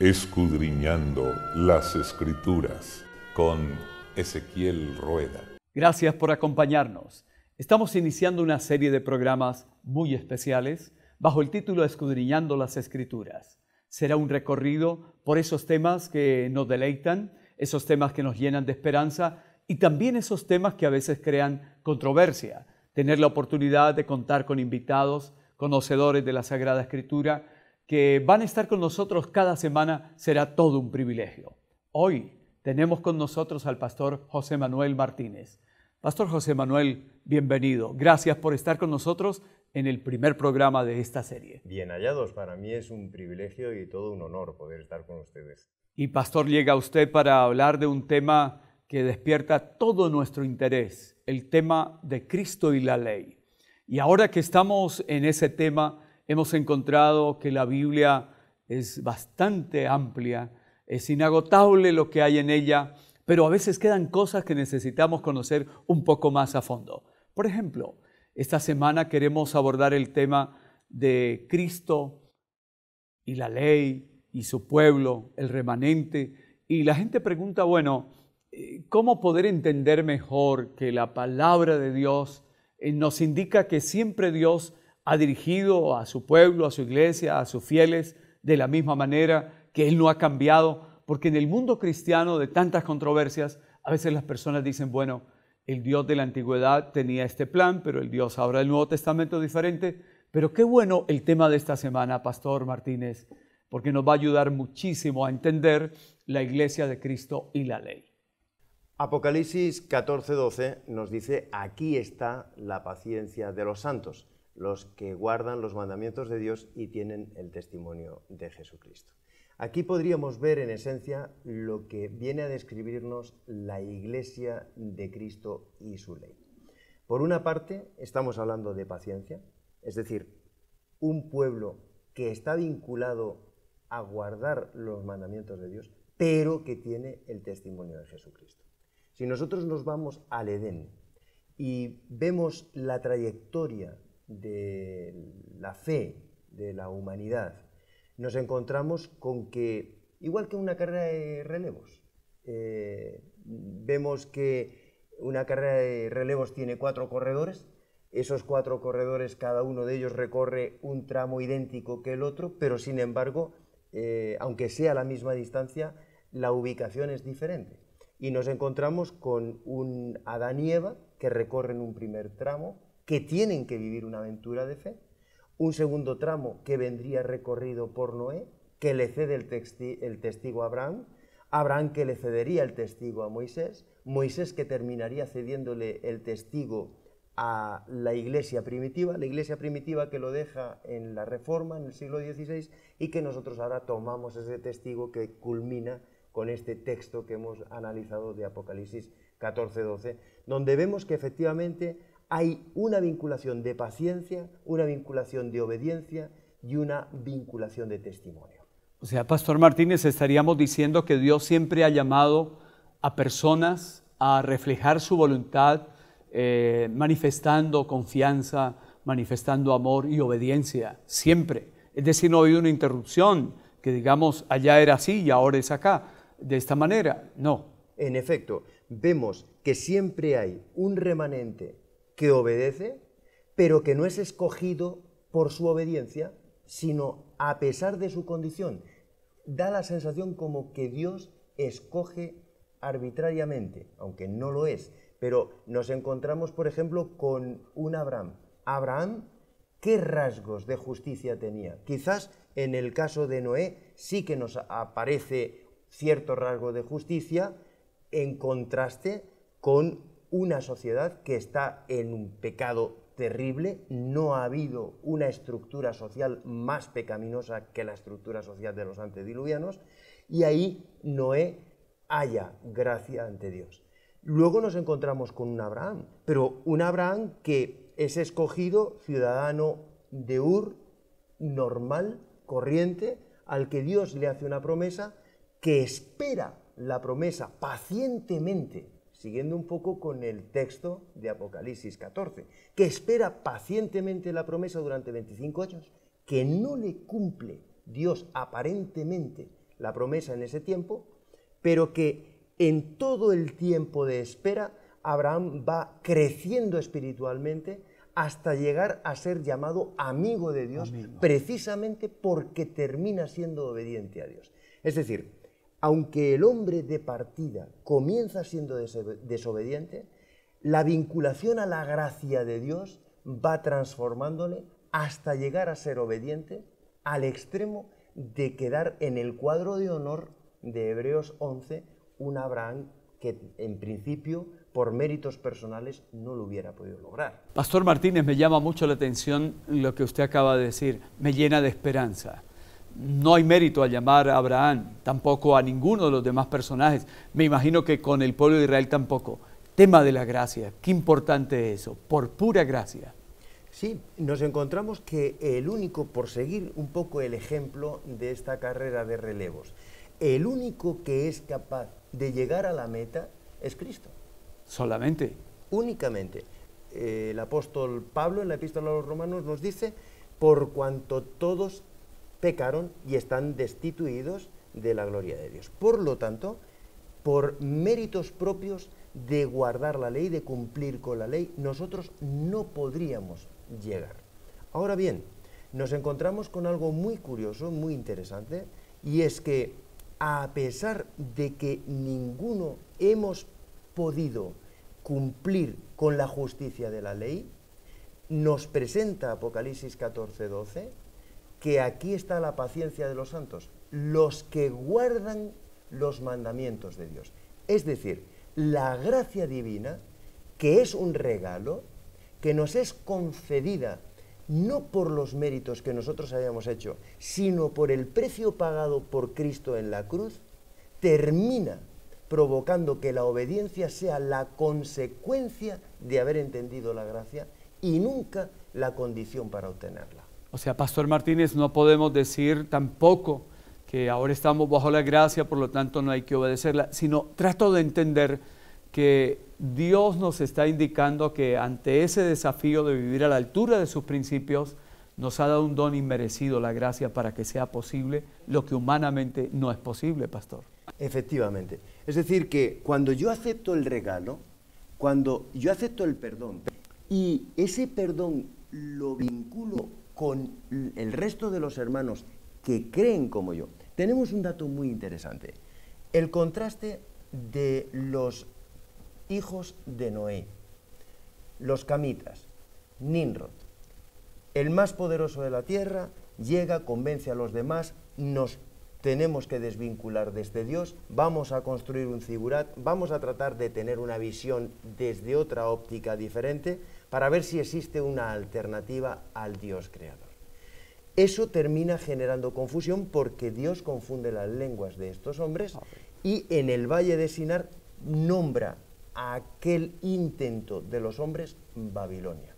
Escudriñando las Escrituras con Ezequiel Rueda. Gracias por acompañarnos. Estamos iniciando una serie de programas muy especiales bajo el título Escudriñando las Escrituras. Será un recorrido por esos temas que nos deleitan, esos temas que nos llenan de esperanza y también esos temas que a veces crean controversia. Tener la oportunidad de contar con invitados, conocedores de la Sagrada Escritura, que van a estar con nosotros cada semana, será todo un privilegio. Hoy tenemos con nosotros al pastor José Manuel Martínez. Pastor José Manuel, bienvenido. Gracias por estar con nosotros en el primer programa de esta serie. Bien hallados, para mí es un privilegio y todo un honor poder estar con ustedes. Y pastor, llega usted para hablar de un tema que despierta todo nuestro interés, el tema de Cristo y la ley. Y ahora que estamos en ese tema, hemos encontrado que la Biblia es bastante amplia, es inagotable lo que hay en ella, pero a veces quedan cosas que necesitamos conocer un poco más a fondo. Por ejemplo, esta semana queremos abordar el tema de Cristo y la ley y su pueblo, el remanente. Y la gente pregunta, bueno, ¿cómo poder entender mejor que la palabra de Dios nos indica que siempre Dios ha dirigido a su pueblo, a su iglesia, a sus fieles de la misma manera, que Él no ha cambiado? Porque en el mundo cristiano de tantas controversias, a veces las personas dicen, bueno, el Dios de la antigüedad tenía este plan, pero el Dios ahora del Nuevo Testamento es diferente. Pero qué bueno el tema de esta semana, Pastor Martínez, porque nos va a ayudar muchísimo a entender la iglesia de Cristo y la ley. Apocalipsis 14:12 nos dice, aquí está la paciencia de los santos, los que guardan los mandamientos de Dios y tienen el testimonio de Jesucristo. Aquí podríamos ver en esencia lo que viene a describirnos la Iglesia de Cristo y su ley. Por una parte, estamos hablando de paciencia, es decir, un pueblo que está vinculado a guardar los mandamientos de Dios, pero que tiene el testimonio de Jesucristo. Si nosotros nos vamos al Edén y vemos la trayectoria de la fe de la humanidad, nos encontramos con que, igual que una carrera de relevos, vemos que una carrera de relevos tiene 4 corredores, esos 4 corredores, cada uno de ellos recorre un tramo idéntico que el otro, pero sin embargo, aunque sea la misma distancia, la ubicación es diferente. Y nos encontramos con un Adán y Eva que recorren un primer tramo, que tienen que vivir una aventura de fe, un segundo tramo que vendría recorrido por Noé, que le cede el testigo a Abraham, Abraham que le cedería el testigo a Moisés, Moisés que terminaría cediéndole el testigo a la iglesia primitiva que lo deja en la Reforma en el siglo XVI y que nosotros ahora tomamos ese testigo que culmina con este texto que hemos analizado de Apocalipsis 14:12, donde vemos que efectivamente hay una vinculación de paciencia, una vinculación de obediencia y una vinculación de testimonio. O sea, Pastor Martínez, estaríamos diciendo que Dios siempre ha llamado a personas a reflejar su voluntad, manifestando confianza, manifestando amor y obediencia, siempre. Es decir, no ha habido una interrupción, que digamos, allá era así y ahora es acá, de esta manera, no. En efecto, vemos que siempre hay un remanente que obedece, pero que no es escogido por su obediencia, sino a pesar de su condición. Da la sensación como que Dios escoge arbitrariamente, aunque no lo es, pero nos encontramos, por ejemplo, con un Abraham. Abraham, ¿qué rasgos de justicia tenía? Quizás en el caso de Noé sí que nos aparece cierto rasgo de justicia en contraste con una sociedad que está en un pecado terrible. No ha habido una estructura social más pecaminosa que la estructura social de los antediluvianos, y ahí Noé halla gracia ante Dios. Luego nos encontramos con un Abraham, pero un Abraham que es escogido ciudadano de Ur, normal, corriente, al que Dios le hace una promesa, que espera la promesa pacientemente, siguiendo un poco con el texto de Apocalipsis 14, que espera pacientemente la promesa durante 25 años, que no le cumple Dios aparentemente la promesa en ese tiempo, pero que en todo el tiempo de espera Abraham va creciendo espiritualmente hasta llegar a ser llamado amigo de Dios, precisamente porque termina siendo obediente a Dios. Es decir, aunque el hombre de partida comienza siendo desobediente, la vinculación a la gracia de Dios va transformándole hasta llegar a ser obediente al extremo de quedar en el cuadro de honor de Hebreos 11, un Abraham que en principio por méritos personales no lo hubiera podido lograr. Pastor Martínez, me llama mucho la atención lo que usted acaba de decir, me llena de esperanza. No hay mérito al llamar a Abraham, tampoco a ninguno de los demás personajes. Me imagino que con el pueblo de Israel tampoco. Tema de la gracia, qué importante es eso, por pura gracia. Sí, nos encontramos que el único, por seguir un poco el ejemplo de esta carrera de relevos, el único que es capaz de llegar a la meta es Cristo. Solamente. Únicamente. El apóstol Pablo en la epístola a los Romanos nos dice, por cuanto todos pecaron y están destituidos de la gloria de Dios. Por lo tanto, por méritos propios de guardar la ley, de cumplir con la ley, nosotros no podríamos llegar. Ahora bien, nos encontramos con algo muy curioso, muy interesante, y es que a pesar de que ninguno hemos podido cumplir con la justicia de la ley, nos presenta Apocalipsis 14:12 que aquí está la paciencia de los santos, los que guardan los mandamientos de Dios. Es decir, la gracia divina, que es un regalo, que nos es concedida no por los méritos que nosotros hayamos hecho, sino por el precio pagado por Cristo en la cruz, termina provocando que la obediencia sea la consecuencia de haber entendido la gracia y nunca la condición para obtenerla. O sea, Pastor Martínez, no podemos decir tampoco que ahora estamos bajo la gracia, por lo tanto no hay que obedecerla, sino trato de entender que Dios nos está indicando que ante ese desafío de vivir a la altura de sus principios, nos ha dado un don inmerecido, la gracia, para que sea posible lo que humanamente no es posible, Pastor. Efectivamente. Es decir, que cuando yo acepto el regalo, cuando yo acepto el perdón, y ese perdón lo vinculo con el resto de los hermanos que creen como yo, tenemos un dato muy interesante. El contraste de los hijos de Noé, los camitas, Nimrod, el más poderoso de la tierra, llega, convence a los demás, nos tenemos que desvincular de este Dios, vamos a construir un zigurat, vamos a tratar de tener una visión desde otra óptica diferente para ver si existe una alternativa al Dios creador. Eso termina generando confusión porque Dios confunde las lenguas de estos hombres y en el valle de Sinar nombra a aquel intento de los hombres Babilonia.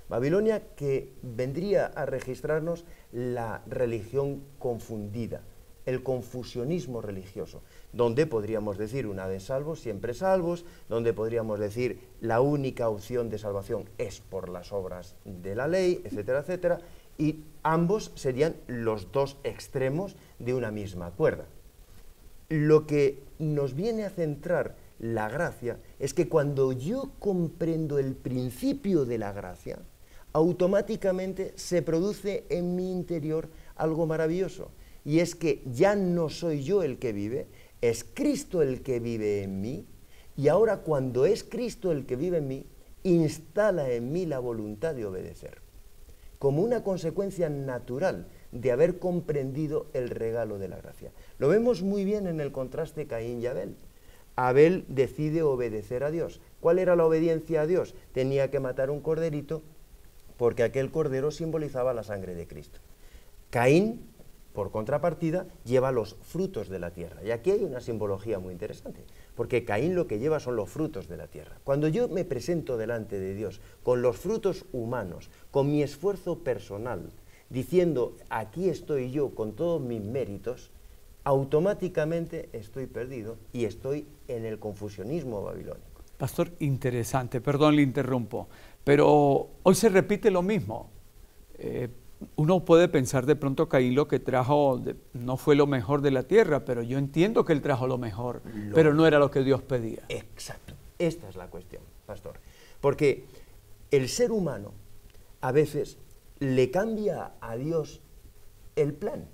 Babilonia que vendría a registrarnos la religión confundida, el confusionismo religioso, donde podríamos decir una vez salvos, siempre salvos, donde podríamos decir la única opción de salvación es por las obras de la ley, etcétera, etcétera, y ambos serían los dos extremos de una misma cuerda. Lo que nos viene a centrar la gracia es que cuando yo comprendo el principio de la gracia, automáticamente se produce en mi interior algo maravilloso, y es que ya no soy yo el que vive, es Cristo el que vive en mí, y ahora cuando es Cristo el que vive en mí, instala en mí la voluntad de obedecer, como una consecuencia natural de haber comprendido el regalo de la gracia. Lo vemos muy bien en el contraste Caín y Abel. Abel decide obedecer a Dios. ¿Cuál era la obediencia a Dios? Tenía que matar un corderito porque aquel cordero simbolizaba la sangre de Cristo. Caín, por contrapartida, lleva los frutos de la tierra. Y aquí hay una simbología muy interesante, porque Caín lo que lleva son los frutos de la tierra. Cuando yo me presento delante de Dios con los frutos humanos, con mi esfuerzo personal, diciendo, aquí estoy yo con todos mis méritos, automáticamente estoy perdido y estoy en el confusionismo babilónico. Pastor, interesante, perdón, le interrumpo, pero hoy se repite lo mismo. Uno puede pensar de pronto que ahí lo que trajo no fue lo mejor de la tierra, pero yo entiendo que él trajo lo mejor, pero no era lo que Dios pedía. Exacto. Esta es la cuestión, pastor. Porque el ser humano a veces le cambia a Dios el plan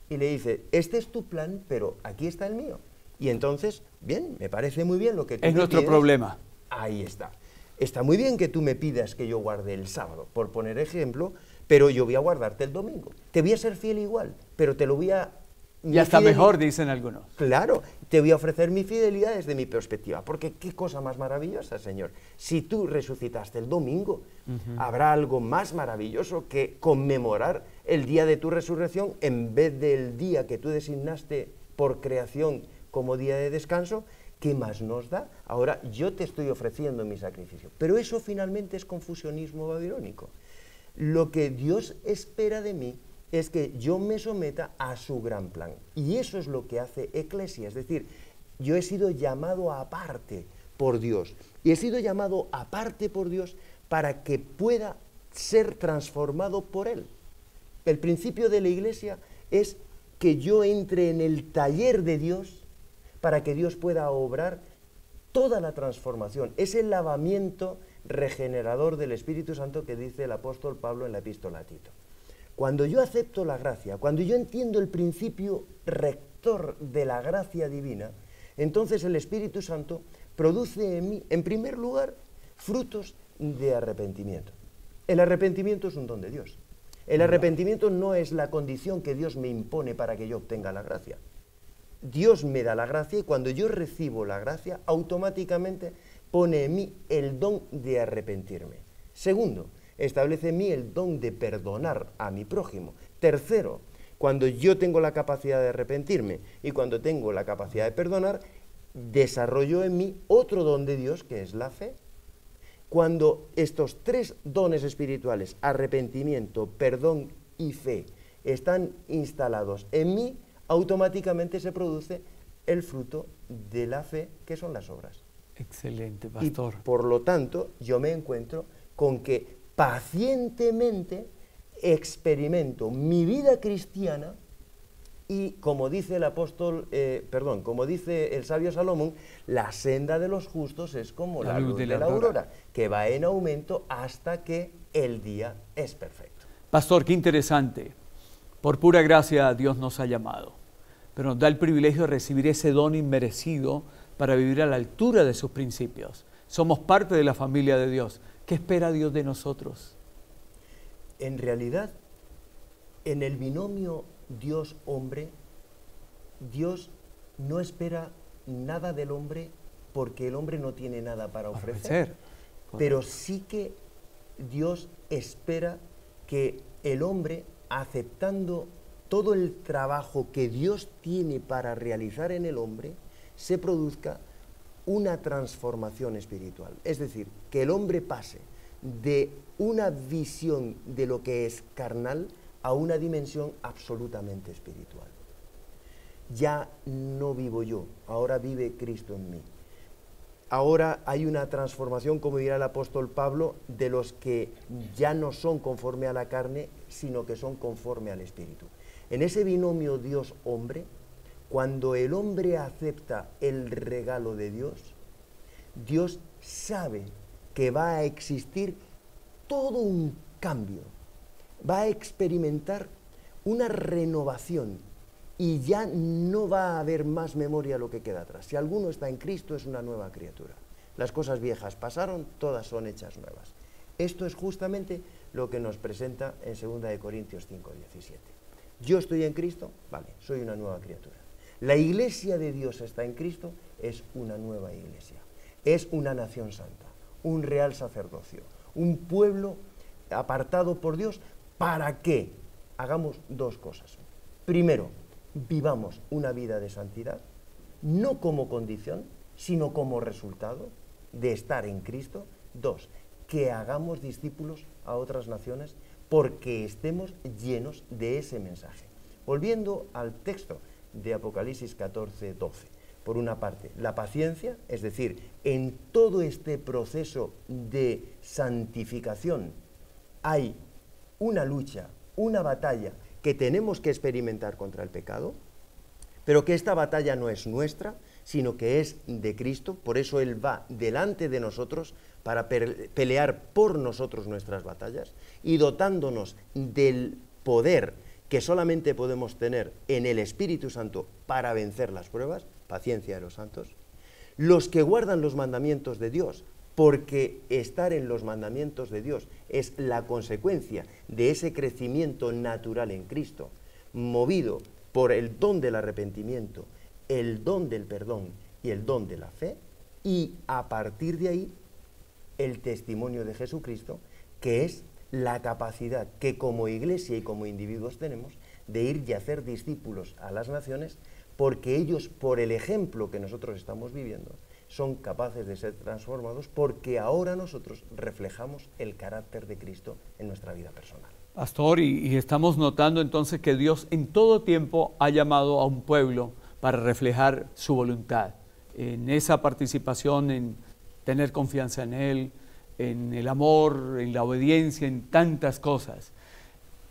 y le dice, este es tu plan, pero aquí está el mío. Y entonces, bien, me parece muy bien lo que tú Es me nuestro pides. problema. Ahí está. Está muy bien que tú me pidas que yo guarde el sábado, por poner ejemplo, pero yo voy a guardarte el domingo. Te voy a ser fiel igual, pero te lo voy a... Y hasta mejor, dicen algunos. Claro, te voy a ofrecer mi fidelidad desde mi perspectiva, porque qué cosa más maravillosa, Señor. Si tú resucitaste el domingo, habrá algo más maravilloso que conmemorar el día de tu resurrección en vez del día que tú designaste por creación como día de descanso. ¿Qué más nos da? Ahora yo te estoy ofreciendo mi sacrificio. Pero eso finalmente es confusionismo babilónico. Lo que Dios espera de mí es que yo me someta a su gran plan. Y eso es lo que hace Eclesia. Es decir, yo he sido llamado aparte por Dios. Y he sido llamado aparte por Dios para que pueda ser transformado por Él. El principio de la Iglesia es que yo entre en el taller de Dios para que Dios pueda obrar toda la transformación. Es el lavamiento regenerador del Espíritu Santo que dice el apóstol Pablo en la epístola a Tito. Cuando yo acepto la gracia, cuando yo entiendo el principio rector de la gracia divina, entonces el Espíritu Santo produce en mí, en primer lugar, frutos de arrepentimiento. El arrepentimiento es un don de Dios. El arrepentimiento no es la condición que Dios me impone para que yo obtenga la gracia. Dios me da la gracia y cuando yo recibo la gracia, automáticamente pone en mí el don de arrepentirme. Segundo, establece en mí el don de perdonar a mi prójimo. Tercero, cuando yo tengo la capacidad de arrepentirme y cuando tengo la capacidad de perdonar, desarrollo en mí otro don de Dios que es la fe. Cuando estos tres dones espirituales, arrepentimiento, perdón y fe, están instalados en mí, automáticamente se produce el fruto de la fe, que son las obras. Excelente, pastor. Y por lo tanto, yo me encuentro con que pacientemente experimento mi vida cristiana y, como dice el apóstol, como dice el sabio Salomón, la senda de los justos es como la luz de la aurora, que va en aumento hasta que el día es perfecto. Pastor, qué interesante. Por pura gracia Dios nos ha llamado, pero nos da el privilegio de recibir ese don inmerecido para vivir a la altura de sus principios. Somos parte de la familia de Dios. ¿Qué espera Dios de nosotros? En realidad, en el binomio Dios-hombre, Dios no espera nada del hombre porque el hombre no tiene nada para ofrecer. Pero sí que Dios espera que el hombre, aceptando todo el trabajo que Dios tiene para realizar en el hombre, se produzca una transformación espiritual. Es decir, que el hombre pase de una visión de lo que es carnal a una dimensión absolutamente espiritual. Ya no vivo yo, ahora vive Cristo en mí. Ahora hay una transformación, como dirá el apóstol Pablo, de los que ya no son conforme a la carne, sino que son conforme al Espíritu. En ese binomio Dios-hombre, cuando el hombre acepta el regalo de Dios, Dios sabe que va a existir todo un cambio, va a experimentar una renovación y ya no va a haber más memoria lo que queda atrás. Si alguno está en Cristo es una nueva criatura. Las cosas viejas pasaron, todas son hechas nuevas. Esto es justamente lo que nos presenta en 2 Corintios 5:17. Yo estoy en Cristo, vale, soy una nueva criatura. La iglesia de Dios está en Cristo, es una nueva iglesia. Es una nación santa, un real sacerdocio, un pueblo apartado por Dios para que hagamos dos cosas. Primero, vivamos una vida de santidad, no como condición, sino como resultado de estar en Cristo. Dos, que hagamos discípulos a otras naciones porque estemos llenos de ese mensaje. Volviendo al texto de Apocalipsis 14:12. Por una parte, la paciencia, es decir, en todo este proceso de santificación hay una lucha, una batalla que tenemos que experimentar contra el pecado, pero que esta batalla no es nuestra, sino que es de Cristo. Por eso Él va delante de nosotros para pelear por nosotros nuestras batallas y dotándonos del poder que solamente podemos tener en el Espíritu Santo para vencer las pruebas, paciencia de los santos, los que guardan los mandamientos de Dios, porque estar en los mandamientos de Dios es la consecuencia de ese crecimiento natural en Cristo, movido por el don del arrepentimiento, el don del perdón y el don de la fe, y a partir de ahí el testimonio de Jesucristo, que es la capacidad que como iglesia y como individuos tenemos de ir y hacer discípulos a las naciones, porque ellos, por el ejemplo que nosotros estamos viviendo, son capaces de ser transformados, porque ahora nosotros reflejamos el carácter de Cristo en nuestra vida personal. Pastor, y estamos notando entonces que Dios en todo tiempo ha llamado a un pueblo para reflejar su voluntad, en esa participación, en tener confianza en Él, en el amor, en la obediencia, en tantas cosas.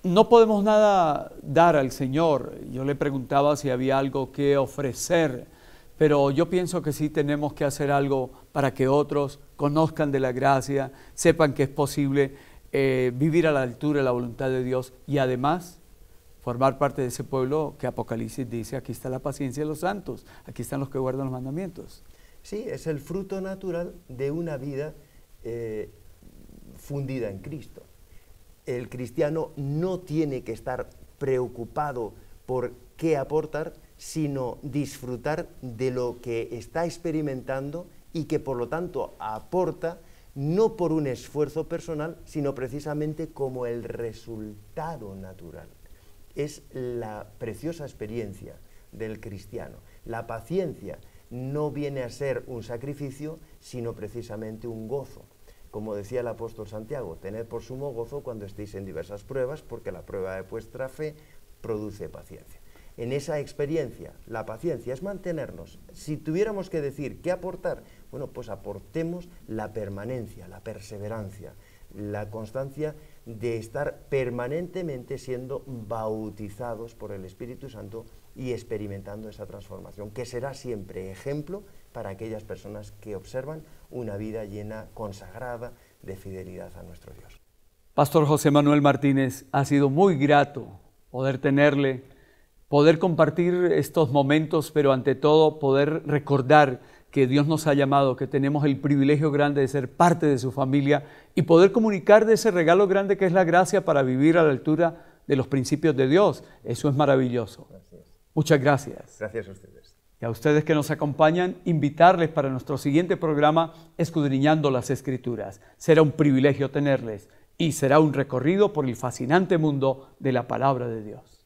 No podemos nada dar al Señor. Yo le preguntaba si había algo que ofrecer, pero yo pienso que sí tenemos que hacer algo para que otros conozcan de la gracia, sepan que es posible vivir a la altura de la voluntad de Dios y además formar parte de ese pueblo que Apocalipsis dice, aquí está la paciencia de los santos, aquí están los que guardan los mandamientos. Sí, es el fruto natural de una vida fundida en Cristo. El cristiano no tiene que estar preocupado por qué aportar, sino disfrutar de lo que está experimentando y que por lo tanto aporta no por un esfuerzo personal, sino precisamente como el resultado natural. Es la preciosa experiencia del cristiano. La paciencia no viene a ser un sacrificio, sino precisamente un gozo. Como decía el apóstol Santiago, tened por sumo gozo cuando estéis en diversas pruebas, porque la prueba de vuestra fe produce paciencia. En esa experiencia, la paciencia es mantenernos. Si tuviéramos que decir qué aportar, bueno, pues aportemos la permanencia, la perseverancia, la constancia de estar permanentemente siendo bautizados por el Espíritu Santo y experimentando esa transformación, que será siempre ejemplo para aquellas personas que observan una vida llena, consagrada, de fidelidad a nuestro Dios. Pastor José Manuel Martínez, ha sido muy grato poder tenerle, poder compartir estos momentos, pero ante todo poder recordar que Dios nos ha llamado, que tenemos el privilegio grande de ser parte de su familia y poder comunicar de ese regalo grande que es la gracia para vivir a la altura de los principios de Dios. Eso es maravilloso. Gracias. Muchas gracias. Gracias a ustedes. Y a ustedes que nos acompañan, invitarles para nuestro siguiente programa, Escudriñando las Escrituras. Será un privilegio tenerles y será un recorrido por el fascinante mundo de la Palabra de Dios.